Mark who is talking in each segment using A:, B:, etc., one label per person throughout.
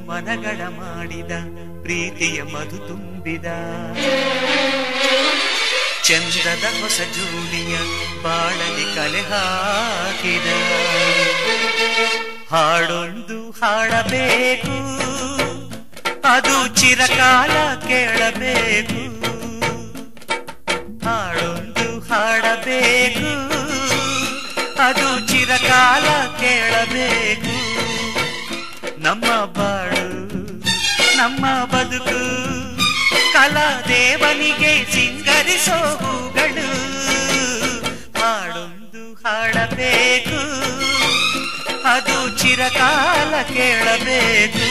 A: ಮನಗಳ ಮಾಡಿದ ಪ್ರೀತಿಯ ಮಧು ತುಂಬಿದ ಚಂದ್ರದ ಹೊಸ ಜೋಡಿಯ ಬಾಳಲಿ ಕಲೆ ಹಾಕಿದ ಹಾಡೊಂದು ಹಾಡಬೇಕು ಅದು ಚಿರಕಾಲ ಕೇಳಬೇಕು ಹಾಡೊಂದು ಹಾಡಬೇಕು ಅದು ಚಿರಕಾಲ ಕೇಳಬೇಕು ನಮ್ಮ ಬಾಳು ನಮ್ಮ ಬದುಕು ಕಲಾದೇವನಿಗೆ ಸಿಂಗರಿಸೋ ಹೂಗಳು ಹಾಡೊಂದು ಹಾಡಬೇಕು ಅದು ಚಿರಕಾಲ ಕೇಳಬೇಕು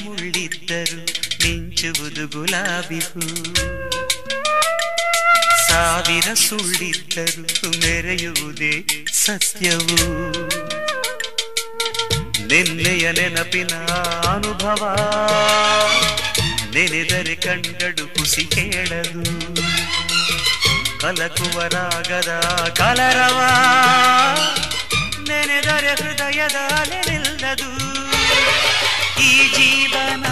A: ಮುಳ್ಳಿದ್ದರು ಮಿಂಚುವುದು ಗುಲಾಬಿ ಹೂ ಸಾವಿರ ಸುಳ್ಳಿದ್ದರು ಮೆರೆಯುವುದೇ ಸತ್ಯವು ನಿನ್ನೆಯ ನೆನಪಿನ ಅನುಭವ ನೆನೆದರೆ ಕಣ್ಗಳು ಖುಷಿ ಕೇಳದು ಕಲಕುವ ರಾಗದ ಕಲರವ ನೆನೆದರೆ ಹೃದಯದ ನಿಲ್ಲದು ಈ ಜೀವನ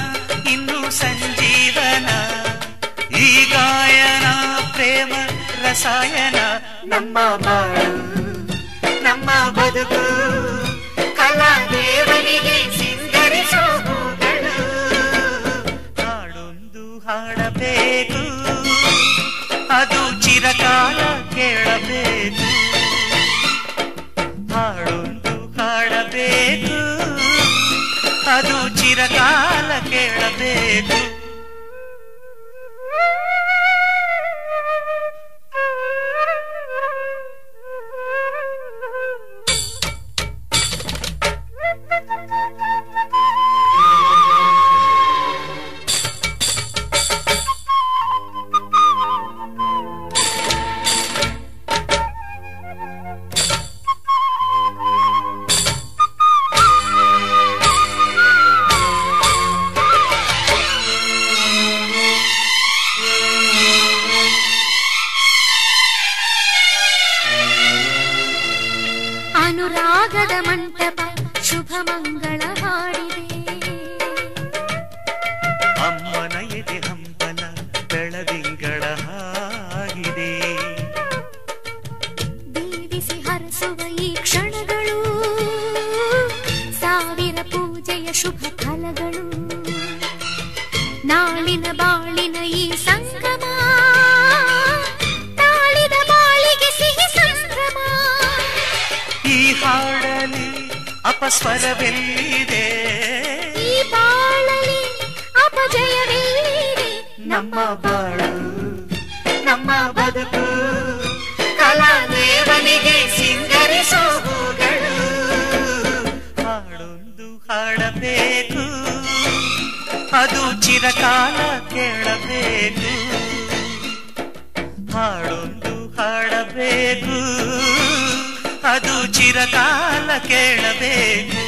A: ಇನ್ನು ಸಂಜೀವನ ಈ ಗಾಯನ ಪ್ರೇಮ ರಸಾಯನ ನಮ್ಮ ಬಾಳು ನಮ್ಮ ಬದುಕು ಕಲಾದೇವನಿಗೆ ಸಿಂಗರಿಸೋ ಹೂಗಳು ಹಾಡೊಂದು ಹಾಡಬೇಕು ಅದು ಚಿರಕಾಲ ಕೇಳಬೇಕು ಹಾಡೊಂದು ಹಾಡಬೇಕು ಅದು ಚಿರಕಾಲ ಕೇಳಬೇಕು
B: ಅನುರಾಗದ ಮಂಟಪ ಶುಭ ಮಂಗಳ ಹಾಡಿದೆ
A: ಅಮ್ಮನ ಎದೆ ಹಂಬಲ ಬೆಳದಿಂಗಳ ಹಾಗಿದೆ
B: ದೀವಿಸಿ ಹರಸುವ ಈ ಕ್ಷಣಗಳು ಸಾವಿರ ಪೂಜೆಯ ಶುಭ ಫಲಗಳು ನಾಳಿನ ಬಾಳಿನ ಈ ಸಂಗಮ ತಾಳಿದ ಬಾಳಿಗೆ ಸಿಹಿ ಸಂಭ್ರಮ
A: ಈ ಹಾಡಲಿ ಅಪಸ್ವರವೆಲ್ಲಿದೆ
B: ಈ ಬಾಳಲಿ ಅಪಜಯವೆಲ್ಲಿದೆ
A: ನಮ್ಮ ಬಾಳು ನಮ್ಮ ಬದುಕು ಕಲಾದೇವನಿಗೆ ಸಿಂಗರಿಸೋ ಹೂಗಳು ಹಾಡೊಂದು ಹಾಡಬೇಕು ಅದು ಚಿರಕಾಲ ಕೇಳಬೇಕು ಹಾಡೊಂದು ಹಾಡಬೇಕು ಅದು ಚಿರಕಾಲ ಕೇಳಬೇಕು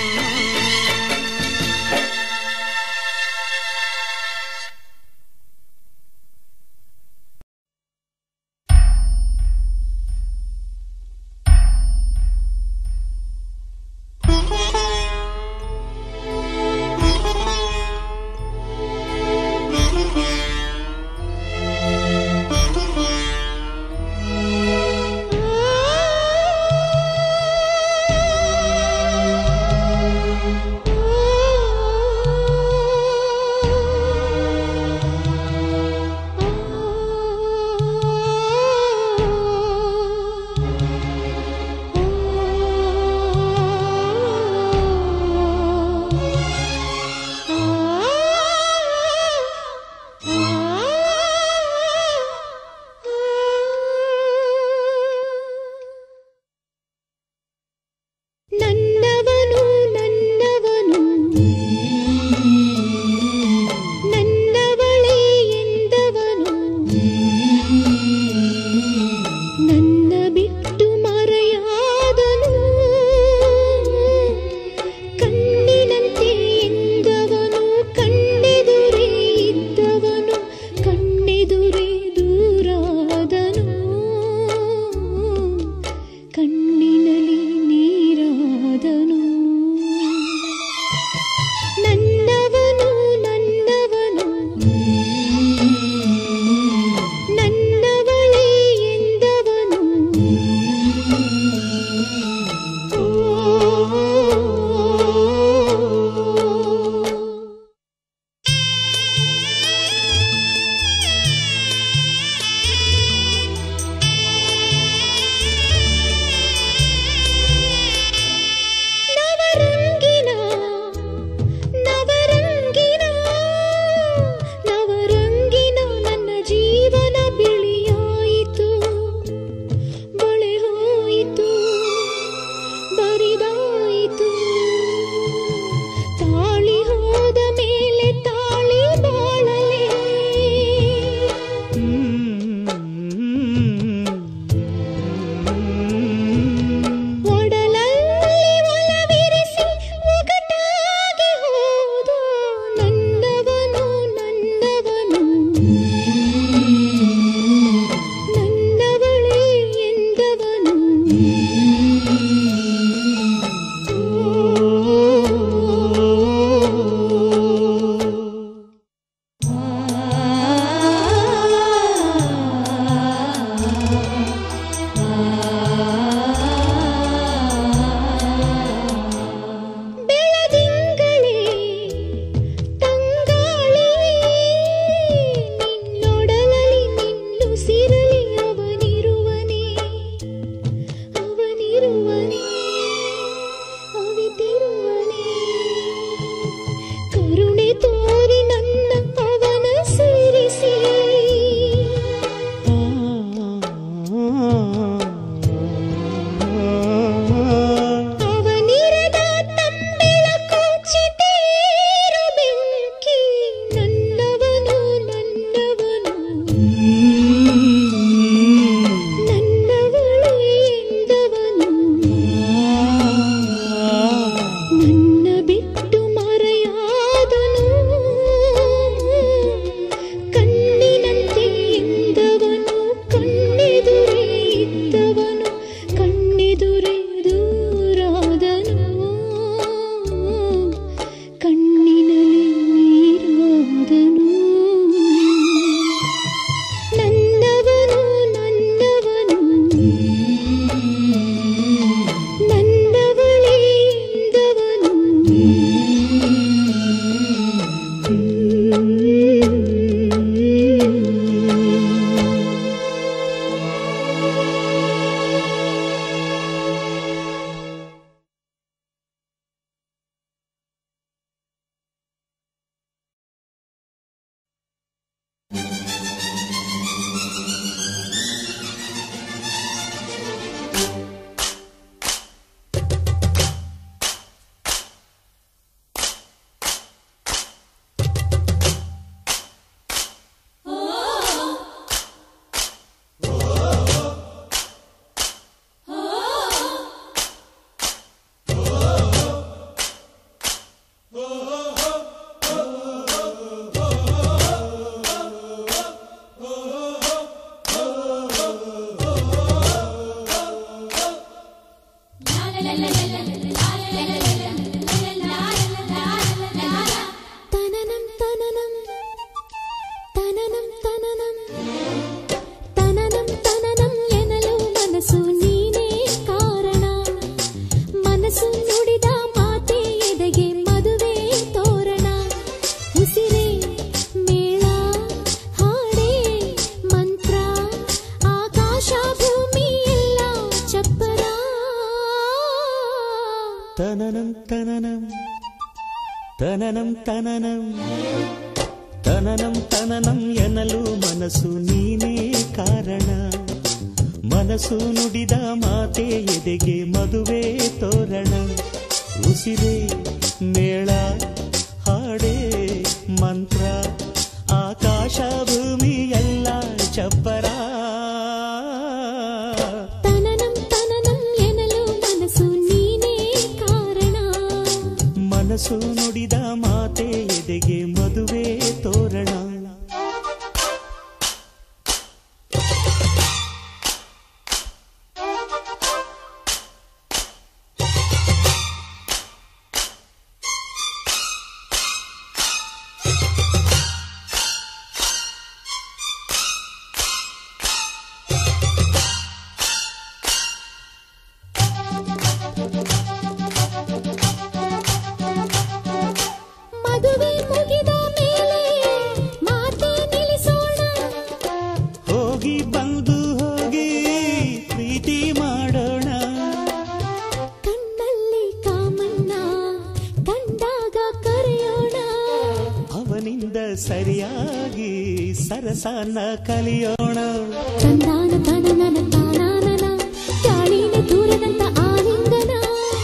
C: ತನನಂ ತನನಂ ತನನಂ ತನನಂ ಎನ್ನಲು ಮನಸ್ಸು ನೀನೇ ಕಾರಣ. ಮನಸ್ಸು ನುಡಿದ ಮಾತೆ ಎದೆಗೆ ಮದುವೆ ತೋರಣ. ಉಸಿರೇ ಮೇಳ ಹಾಡೇ ಮಂತ್ರ, ಆಕಾಶ ಭೂಮಿ ಎಲ್ಲ ಚಪ್ಪರ.
B: ತನನಂ ತನನಂ ಎನ್ನಲು ಮನಸ್ಸು ನೀನೇ ಕಾರಣ.
C: ಮನಸ್ಸು ನುಡಿದ ಮಾತೆ ಎದೆಗೆ ಮದುವೆ ತೋರಣ. ಸರಿಯಾಗಿ ಸರಸನ ಕಲಿಯೋಣ.
B: ತಂದಾನ ತನನನ ತಾನಾನನ ಗಾಳಿನ ದೂರದಂತ ಆಲಿಂಗನ.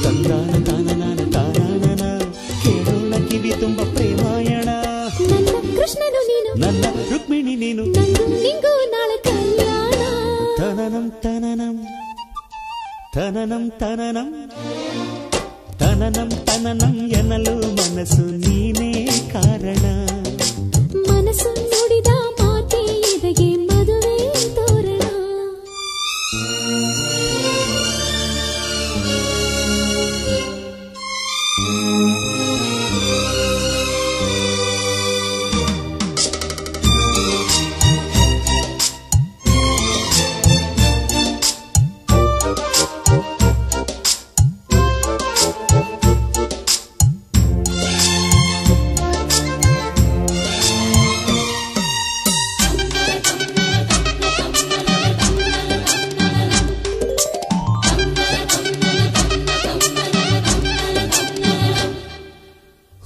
C: ತಂದಾನ ತಾನನನ ತಾನಾನನ ಕೇಳೋಣ ಕಿವಿ ತುಂಬ ಪ್ರೇಮಾಯಣ.
B: ನನ್ನ ಕೃಷ್ಣನು ನೀನು,
C: ನನ್ನ ರುಕ್ಮಿಣಿ ನೀನು,
B: ನಂದು ನಿಂಗೂ ನಾಳೆ ಕಲ್ಯಾಣ.
C: ತನನಂ ತನನಂ ತನನಂ ತನನಂ ತನನಂ ತನನಂ ಎನ್ನಲು ಮನಸ್ಸು ನೀನೇ ಕಾರಣ.
B: ಮನಸ್ಸು ನುಡಿದ ಮಾತೆ ಎದೆಗೆ ಮದುವೆ ತೋರಣ.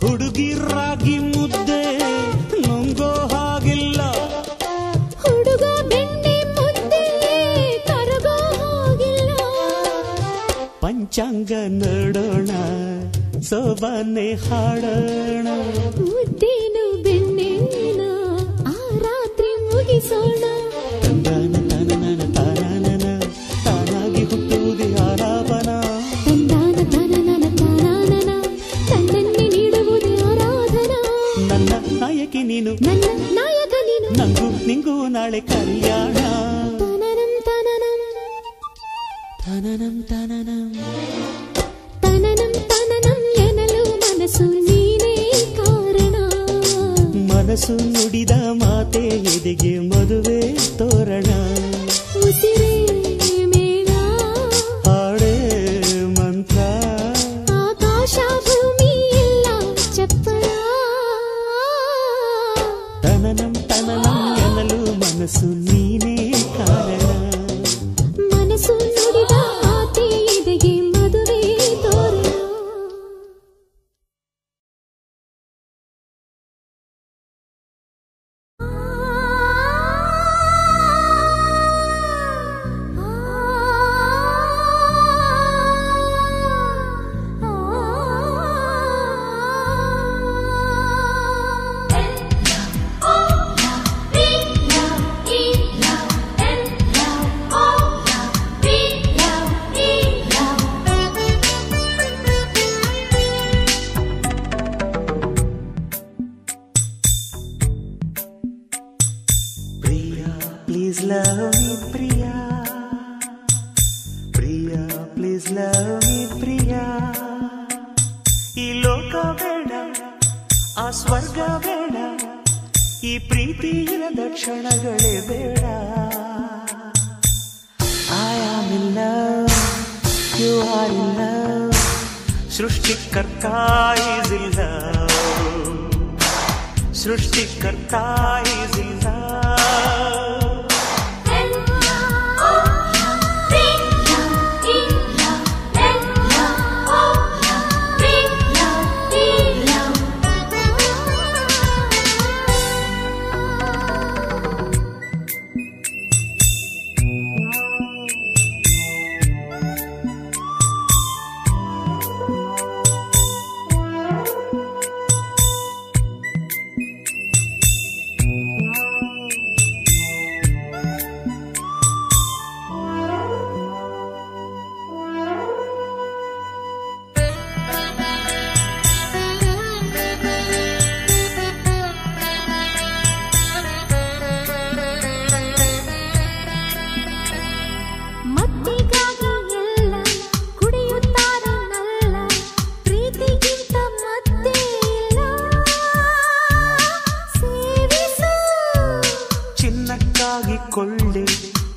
C: ಹುಡುಗಿರಾಗಿ ಮುದ್ದೆ ನುಂಗೋ ಹಾಗಿಲ್ಲ,
B: ಹುಡುಗ ಬೆಣ್ಣೆ ಮುದ್ದೆ ಕರಗೋ ಹಾಗಿಲ್ಲ.
C: ಪಂಚಾಂಗ ನೋಡೋಣ ಸೋಬಾನೆ ಹಾಡೋಣ.
B: ಮುದ್ದೇನು ಬೆಣ್ಣೆನ ಆ ರಾತ್ರಿ ಮುಗಿಸೋಣ.
C: ತಂದಾನ ತಾನನನ ತಾನಾನನ ತಾನಾಗಿ ಹುಟ್ಟುವುದೇ ಆಲಾಪನ.
B: ತಂದಾನ ತನನನ ತಾನಾನನ ತನ್ನನ್ನೇ ನೀಡುವುದೇ ಆರಾಧನಾ.
C: ನನ್ನ ನಾಯಕಿ ನೀನು,
B: ನನ್ನ ನಾಯಕ ನೀನು,
C: ನಂಗೂ ನಿಂಗೂ ನಾಳೆ ಕಲ್ಯಾಣ.
B: ತನನಂ ತನನಂ
C: ತನನಂ ತನನಂ
B: ತನನಂ ತನನಂ ಎನ್ನಲು ಮನಸ್ಸು ನೀನೇ ಕಾರಣ.
C: ಮನಸ್ಸು ನುಡಿದ ಮಾತೆ ಎದೆಗೆ ಮದುವೆ ತೋರಣ.
B: ಉಸಿರೇ ಮೇಳ
C: ಹಾಡೇ ಮಂತ್ರ,
B: ಆಕಾಶ ಭೂಮಿ ಎಲ್ಲ ಚಪ್ಪರ.
C: ತನನಂ ತನನಂ ಎನ್ನಲು ಮನಸ್ಸು ನೀನೇ ಕಾರಣ.
B: ಮನಸ್ಸು ನುಡಿದ ಮಾತೆ ಎದೆಗೆ ಮದುವೆ ತೋರಣ.
C: Please love me, Priya. Priya, please love me, Priya. ಈ ಲೋಕ ಬೇಡ, ಆ ಸ್ವರ್ಗ ಬೇಡ, ಈ ಪ್ರೀತಿಯ ಕ್ಷಣಗಳೇ ಬೇಡ. I am in love, you are in love. ಸೃಷ್ಟಿಕರ್ತ is in love. ಸೃಷ್ಟಿಕರ್ತ is in love.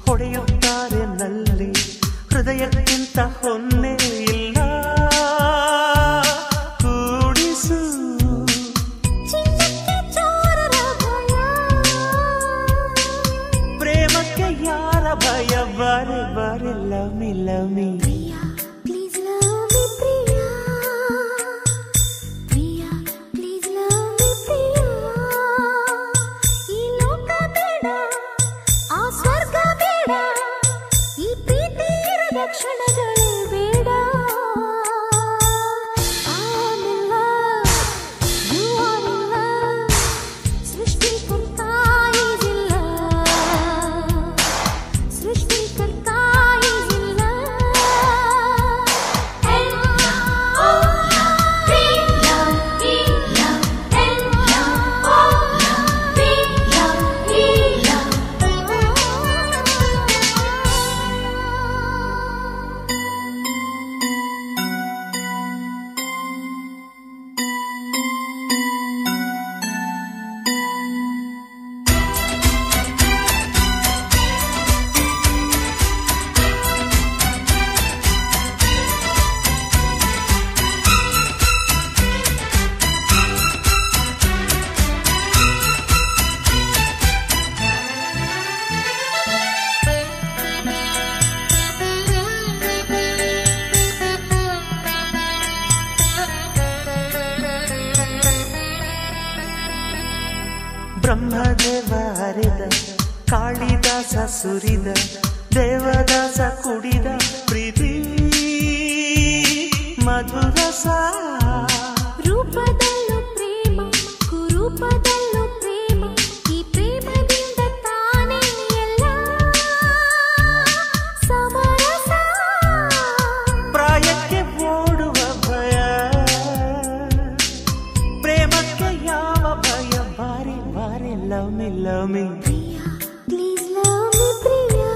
C: ಹೊಡೆಯುತ್ತಾರೆ ನಲ್ಲಿ ಹೃದಯಕ್ಕಿಂತ ಹೊನ್ನೆ ಇಲ್ಲ ಕೂಡಿಸು ಪ್ರೇಮಕ್ಕೆ ಯಾರ ಭಯ ಬಾರೆ ಬಾರೆ ಲಮಿ ಲಮಿ
B: ಕ್ಷಣಗಳೇ ಬೇಡ ಸೃಷ್ಟಿಕರ್ತ ಇಲ್ಲ ಸೃಷ್ಟಿಕರ್ತ ಇಲ್ಲ
C: ಬ್ರಹ್ಮದೇವ ಹರಿದ ಕಾಳಿದಾಸ ಸುರಿದ ದೇವದಾಸ ಕುಡಿದ ಪ್ರೀತಿ ಮಧುರಸ
B: ರೂಪದಲ್ಲೂ ಪ್ರೇಮ ಕುರೂಪದಲ್ಲೂ ಪ್ರೇಮ ಈ ಪ್ರೇಮದಿಂದ ತಾನೇ ಎಲ್ಲ ಸಮರಸ
C: ಪ್ರಾಯಕ್ಕೆ ಓಡುವ ಭಯ ಪ್ರೇಮಕ್ಕೆ ಯಾವ ಭಯ ಬಾರಿ ಬಾರಿ ಲಮಿ ಲಮಿ
B: please love me Priya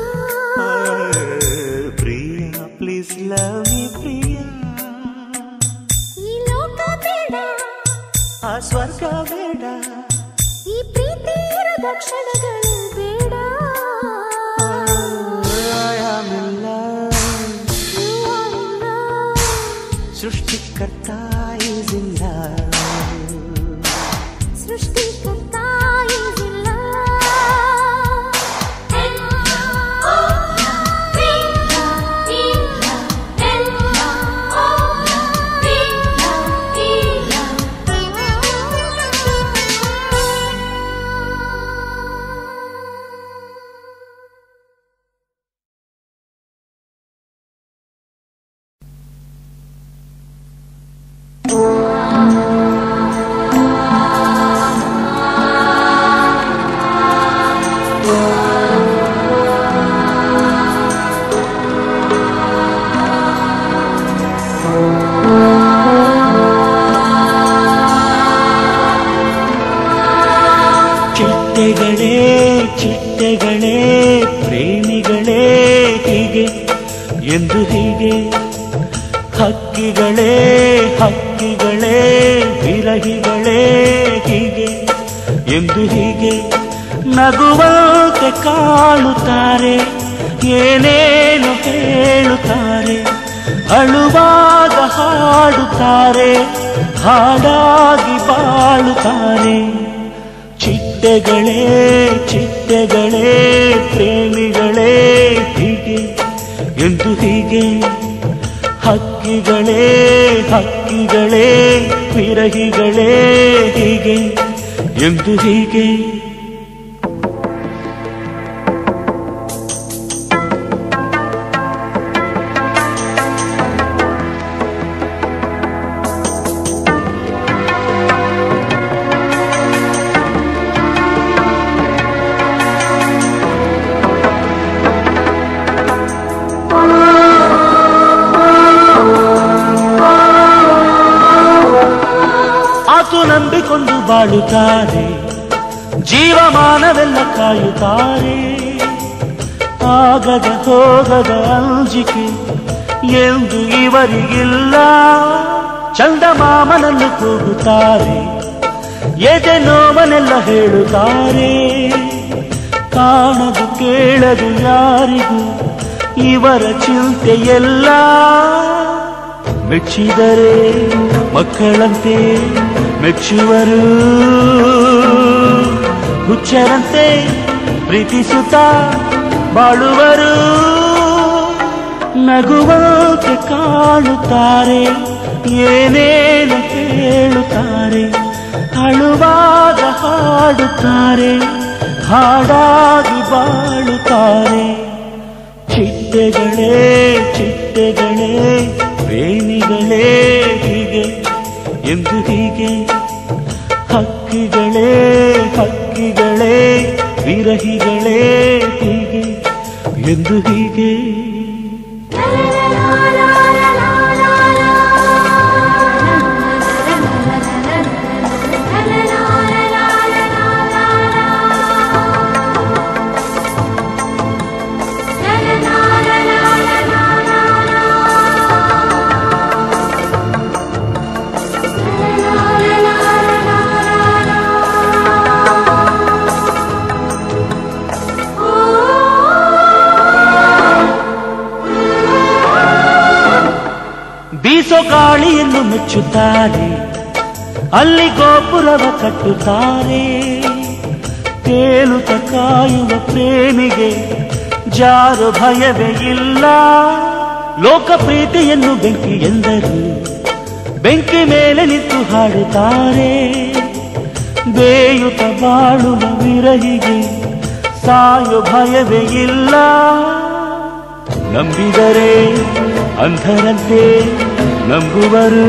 C: Priya please love me Priya
B: ಈ ಲೋಕ ಬೇಡ
C: ಆ ಸ್ವರ್ಗ ಬೇಡ
B: ಈ ಪ್ರೀತಿ ಇರದ ಕ್ಷಣಗಳು ಬೇಡ
C: I am in love.
B: You are in love.
C: ಸೃಷ್ಟಿಕರ್ತ is in love.
B: ಸೃಷ್ಟಿಕರ್ತ is in love.
C: ಚಿಟ್ಟೆಗಳೇ ಚಿಟ್ಟೆಗಳೇ ಪ್ರೇಮಿಗಳೇ ಹೀಗೆ ಎಂದು ಹೀಗೆ ಹಕ್ಕಿಗಳೇ ಹಕ್ಕಿಗಳೇ ವಿರಹಿಗಳೇ ಹೀಗೆ ಎಂದು ಹೀಗೆ ನಗುವಂತೆ ಕಾಣುತ್ತಾರೆ ಏನೇನು ಹೇಳುತ್ತಾರೆ ಅಳುವಾಗ ಹಾಡುತ್ತಾರೆ ಹಾಡಾಗಿ ಬಾಳುತ್ತಾರೆ ಚಿಟ್ಟೆಗಳೇ ಚಿಟ್ಟೆಗಳೇ ಪ್ರೇಮಿಗಳೇ ಹೀಗೆ ಎಂದು ಹೀಗೆ ಹಕ್ಕಿಗಳೇ ಹಕ್ಕಿಗಳೇ ವಿರಹಿಗಳೇ ಹೀಗೆ ಎಂದು ಹೀಗೆ ನಂಬಿಕೊಂಡು ಬಾಳುತ್ತಾರೆ ಜೀವಮಾನವೆಲ್ಲ ಕಾಯುತ್ತಾರೆ ಆಗದ ಹೋಗದ ಅಂಜಿಕೆ ಎಂದು ಇವರಿಗಿಲ್ಲ ಚಂದಮಾಮನನ್ನು ಕೂಗುತ್ತಾರೆ ಎದೆ ನೋವನೆಲ್ಲ ಹೇಳುತ್ತಾರೆ ಕಾಣದು ಕೇಳದು ಯಾರಿಗೂ ಇವರ ಚಿಂತೆಯೆಲ್ಲ. ಮೆಚ್ಚಿದರೆ ಮಕ್ಕಳಂತೆ ಮೆಚ್ಚುವರು, ಹುಚ್ಚರಂತೆ ಪ್ರೀತಿಸುತ್ತಾ ಬಾಳುವರು. ನಗುವಂತೆ ಕಾಣುತ್ತಾರೆ, ಏನೇನು ಹೇಳುತ್ತಾರೆ, ಅಳುವಾಗ ಹಾಡುತ್ತಾರೆ, ಹಾಡಾಗಿ ಬಾಳುತ್ತಾರೆ. ಚಿಟ್ಟೆಗಳೇ ಚಿಟ್ಟೆಗಳೇ ಪ್ರೇಮಿಗಳೇ ಹೀಗೆ ಎಂದು ಹೀಗೆ, ಹಕ್ಕಿಗಳೇ ಹಕ್ಕಿಗಳೇ ವಿರಹಿಗಳೇ ಹೀಗೆ ಎಂದು ಹೀಗೆ. ಬೀಸೋ ಗಾಳಿಯನ್ನು ಮೆಚ್ಚುತ್ತಾರೆ, ಅಲ್ಲಿ ಗೋಪುರವ ಕಟ್ಟುತ್ತಾರೆ. ತೇಲುತ್ತ ಕಾಯುವ ಪ್ರೇಮಿಗೆ ಜಾರು ಭಯವೇ ಇಲ್ಲ. ಲೋಕ ಪ್ರೀತಿಯನ್ನು ಬೆಂಕಿ ಎಂದರು, ಬೆಂಕಿ ಮೇಲೆ ನಿಂತು ಹಾಡುತ್ತಾರೆ. ಬೇಯುತ್ತ ಬಾಳುವ ವಿರಹಿಗೆ ಸಾಯು ಭಯವೇ ಇಲ್ಲ. ನಂಬಿದರೆ ಅಂಧರಂತೆ ನಂಬುವರು,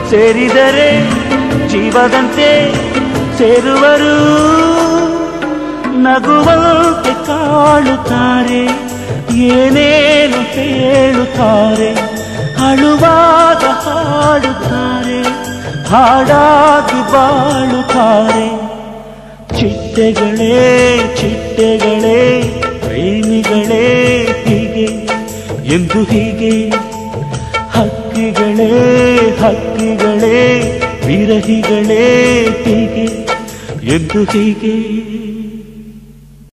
C: ಸೇರಿದರೆ ಜೀವದಂತೆ ಸೇರುವರು. ನಗುವಂತೆ ಕಾಣುತ್ತಾರೆ, ಏನೇನು ಹೇಳುತ್ತಾರೆ, ಅಳುವಾಗ ಹಾಡುತ್ತಾರೆ, ಹಾಡಾಗಿ ಬಾಳುತ್ತಾರೆ. ಚಿಟ್ಟೆಗಳೇ ಚಿಟ್ಟೆಗಳೇ ಪ್ರೇಮಿಗಳೇ ಹೀಗೆ ಎಂದು ಹೀಗೆ, ಹಕ್ಕಿಗಳೇ ಹಕ್ಕಿಗಳೇ ವಿರಹಿಗಳೇ ಹೀಗೆ ಎಂದು ಹೀಗೆ.